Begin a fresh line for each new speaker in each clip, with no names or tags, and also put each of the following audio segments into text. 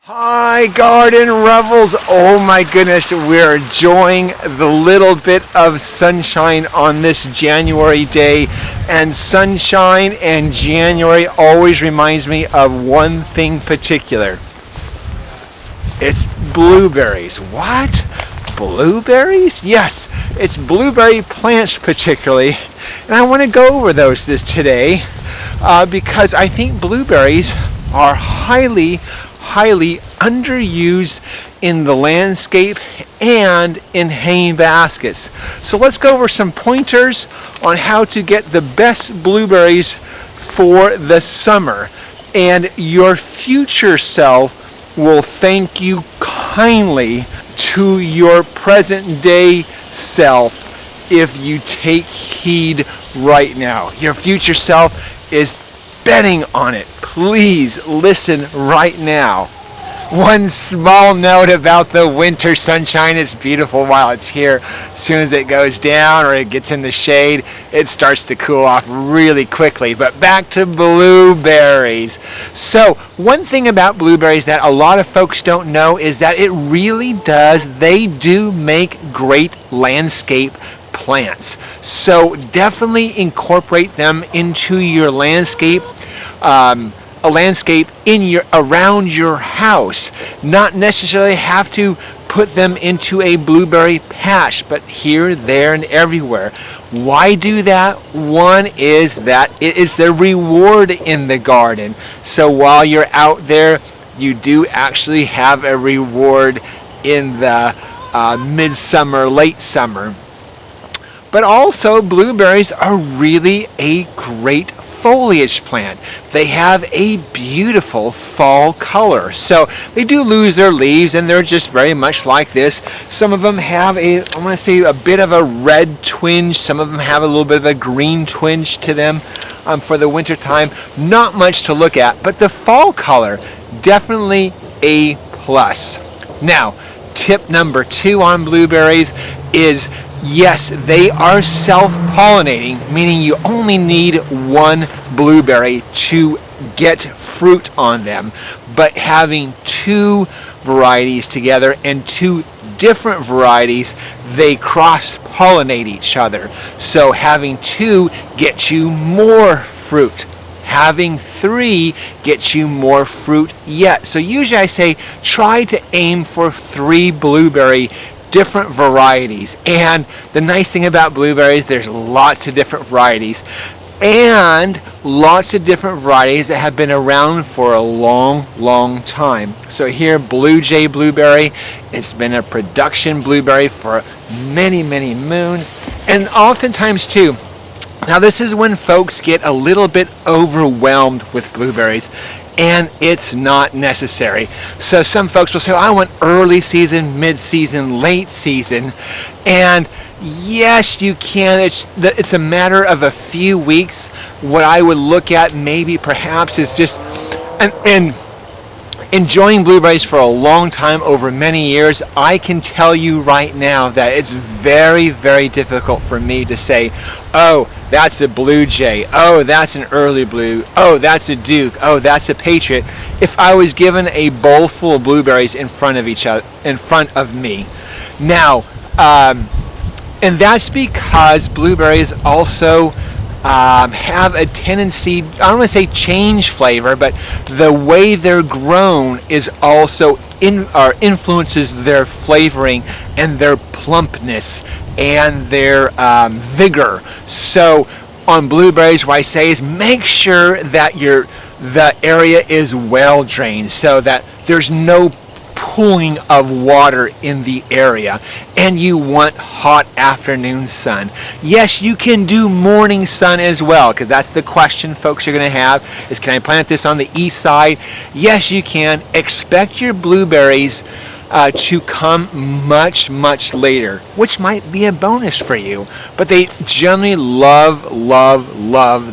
Hi garden rebels, oh my goodness, we're enjoying the little bit of sunshine on this January day, and sunshine and January always reminds me of one thing particular. It's blueberries. What? Blueberries? Yes, it's blueberry plants particularly, and I want to go over those today because I think blueberries are highly underused in the landscape and in hanging baskets. So let's go over some pointers on how to get the best blueberries for the summer, and your future self will thank you kindly to your present day self if you take heed right now. Your future self is betting on it. Please listen right now. One small note about the winter sunshine: it's beautiful while it's here. As soon as it goes down or it gets in the shade, it starts to cool off really quickly. But back to blueberries. So one thing about blueberries that a lot of folks don't know is that they do make great landscape plants. So definitely incorporate them into your landscape. A landscape around your house. Not necessarily have to put them into a blueberry patch, but here, there, and everywhere. Why do that? One is that it is the reward in the garden. So while you're out there, you do actually have a reward in the midsummer, late summer. But also, blueberries are really a great foliage plant. They have a beautiful fall color. So they do lose their leaves, and they're just very much like this. Some of them have a bit of a red twinge. Some of them have a little bit of a green twinge to them for the winter time. Not much to look at, but the fall color, definitely a plus. Now, tip number 2 on blueberries is, yes, they are self-pollinating, meaning you only need one blueberry to get fruit on them. But having 2 varieties together and 2 different varieties, they cross-pollinate each other. So having 2 gets you more fruit. Having 3 gets you more fruit yet. So usually I say try to aim for 3 blueberry different varieties. And the nice thing about blueberries, there's lots of different varieties, and lots of different varieties that have been around for a long time. So here, Blue Jay blueberry, it's been a production blueberry for many moons. And oftentimes too, now this is when folks get a little bit overwhelmed with blueberries, and it's not necessary. So some folks will say, I want early season, mid-season, late season. And yes, you can. It's a matter of a few weeks. What I would look at maybe perhaps is just and enjoying blueberries for a long time, over many years. I can tell you right now that it's very difficult for me to say, oh, that's a Blue Jay, oh, that's an early blue, oh, that's a Duke, oh, that's a Patriot, if I was given a bowl full of blueberries in front of me. Now, and that's because blueberries also have a tendency, I don't want to say change flavor, but the way they're grown is also influences their flavoring and their plumpness and their vigor. So on blueberries, what I say is make sure that the area is well drained, so that there's no pooling of water in the area, and you want hot afternoon sun. Yes, you can do morning sun as well, because that's the question folks are going to have is, can I plant this on the east side? Yes, you can. Expect your blueberries to come much later, which might be a bonus for you, but they generally love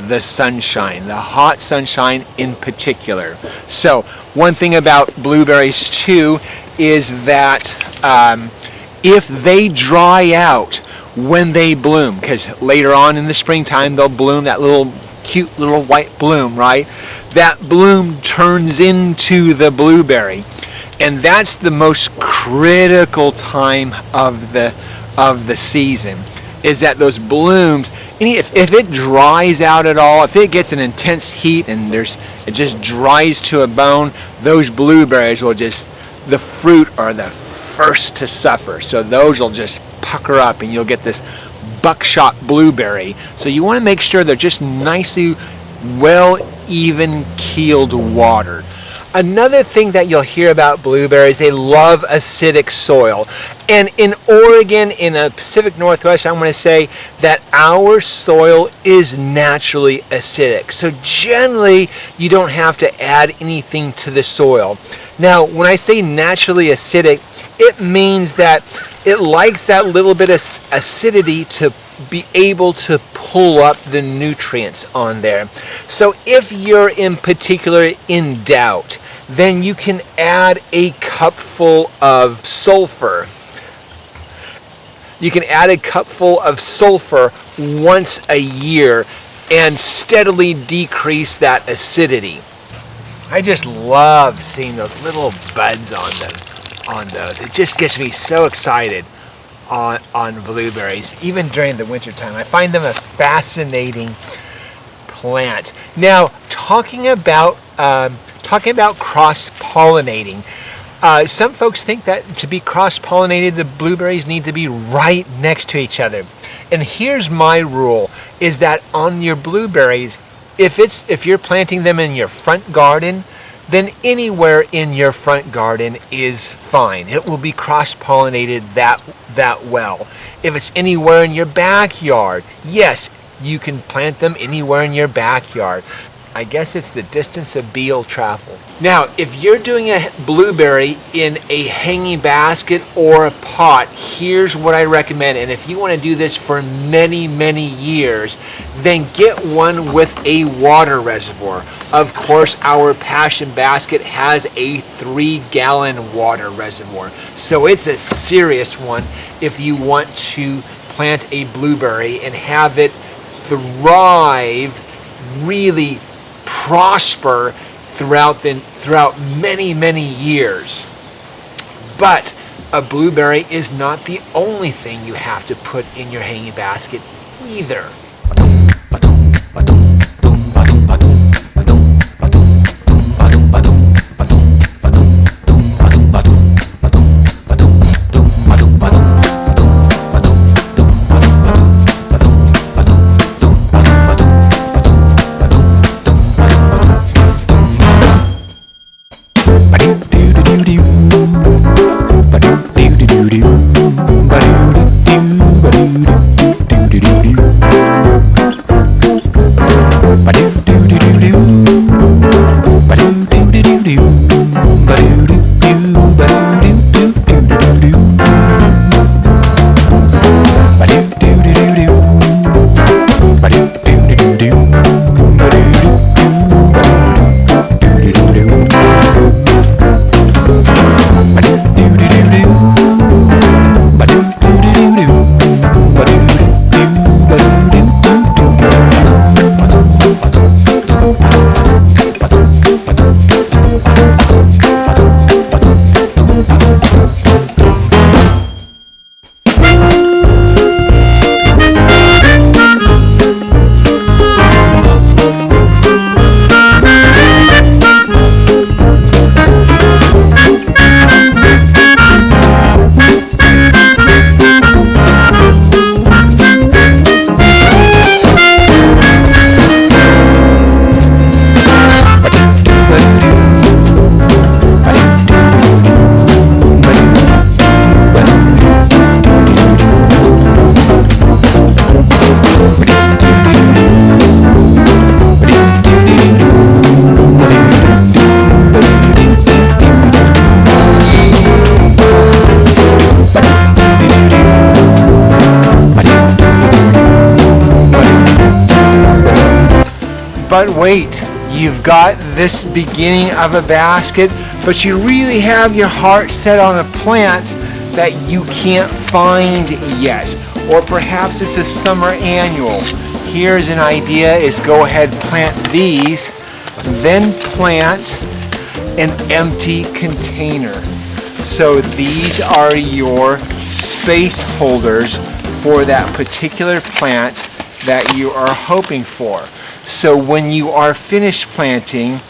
the sunshine, the hot sunshine in particular. So one thing about blueberries too is that if they dry out when they bloom, because later on in the springtime they'll bloom, that little cute little white bloom, right? That bloom turns into the blueberry. And that's the most critical time of the season, is that those blooms, if it dries out at all, if it gets an intense heat and it just dries to a bone, those blueberries will the fruit are the first to suffer. So those will just pucker up and you'll get this buckshot blueberry. So you want to make sure they're just nicely well even keeled water. Another thing that you'll hear about blueberries, they love acidic soil. And in Oregon, in the Pacific Northwest, I'm going to say that our soil is naturally acidic. So generally, you don't have to add anything to the soil. Now, when I say naturally acidic, it means that it likes that little bit of acidity to be able to pull up the nutrients on there. So if you're in particular in doubt, then you can add a cupful of sulfur. You can add a cupful of sulfur once a year and steadily decrease that acidity. I just love seeing those little buds on those. It just gets me so excited on blueberries, even during the winter time. I find them a fascinating plant. Now, talking about cross-pollinating, some folks think that to be cross-pollinated, the blueberries need to be right next to each other. And here's my rule, is that on your blueberries, if you're planting them in your front garden, then anywhere in your front garden is fine. It will be cross-pollinated that well. If it's anywhere in your backyard, yes, you can plant them anywhere in your backyard. I guess it's the distance a bee will travel. Now, if you're doing a blueberry in a hanging basket or a pot, here's what I recommend. And if you want to do this for many, many years, then get one with a water reservoir. Of course, our passion basket has a 3-gallon water reservoir. So it's a serious one if you want to plant a blueberry and have it thrive, really prosper throughout many, many years. But a blueberry is not the only thing you have to put in your hanging basket either. But wait, you've got this beginning of a basket, but you really have your heart set on a plant that you can't find yet. Or perhaps it's a summer annual. Here's an idea, is go ahead, plant these, then plant an empty container. So these are your space holders for that particular plant that you are hoping for. So when you are finished planting,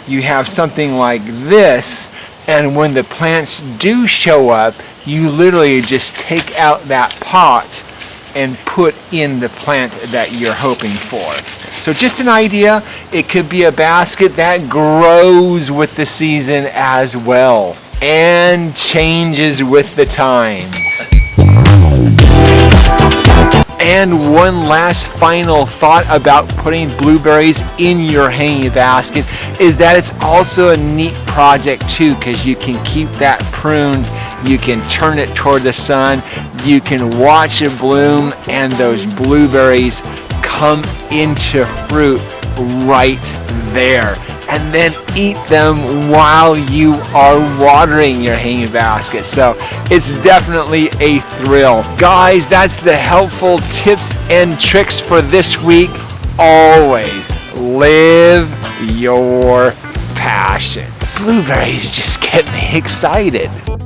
you have something like this, and when the plants do show up, you literally just take out that pot and put in the plant that you're hoping for. So just an idea, it could be a basket that grows with the season as well and changes with the times. And one last final thought about putting blueberries in your hanging basket is that it's also a neat project too, because you can keep that pruned, you can turn it toward the sun, you can watch it bloom, and those blueberries come into fruit right there, and then eat them while you are watering your hanging basket. So it's definitely a thrill. Guys, that's the helpful tips and tricks for this week. Always live your passion. Blueberries just get me excited.